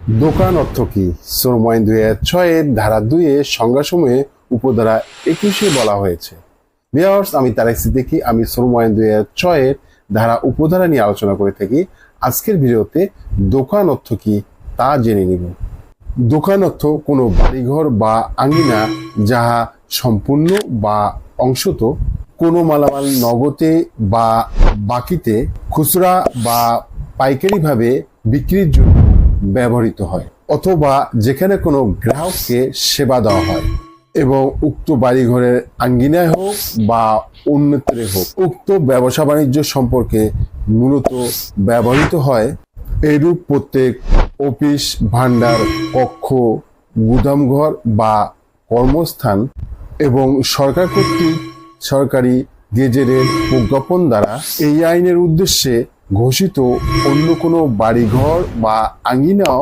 দোকান অর্থ কি? শ্রম আইন 2006 ধারা 2 এর সংজ্ঞাসমূহে উপধারা 21 বলা হয়েছে। ভিউয়ার্স, আমি তারেক সিদ্দিকী। আমি শ্রম আইন 2006 ধারা উপধারা নিয়ে আলোচনা করে থাকি। আজকের ভিডিওতে দোকান অর্থ কি তা জেনে নিব। দোকান অর্থ কোনো বাড়িঘর বা আঙ্গিনা যাহা সম্পূর্ণ বা অংশত কোনো মালামাল নগদে বা বাকিতে খুচরা বা পাইকারিভাবে বিক্রির জন্য ব্যবহৃত হয়, অথবা যেখানে কোনো গ্রাহককে সেবা দেওয়া হয় এবং উক্ত বাড়িঘরের আঙ্গিনায় হোক বা অন্যত্রে হোক উক্ত ব্যবসা বাণিজ্য সম্পর্কে মূলত ব্যবহৃত হয়। এরূপ প্রত্যেক অফিস, ভান্ডার, কক্ষ, গুদামঘর বা কর্মস্থান এবং সরকার কর্তৃক সরকারি গেজেটের প্রজ্ঞাপন দ্বারা এই আইনের উদ্দেশ্যে ঘোষিত অন্য কোনো বাড়িঘর বা আঙ্গিনাও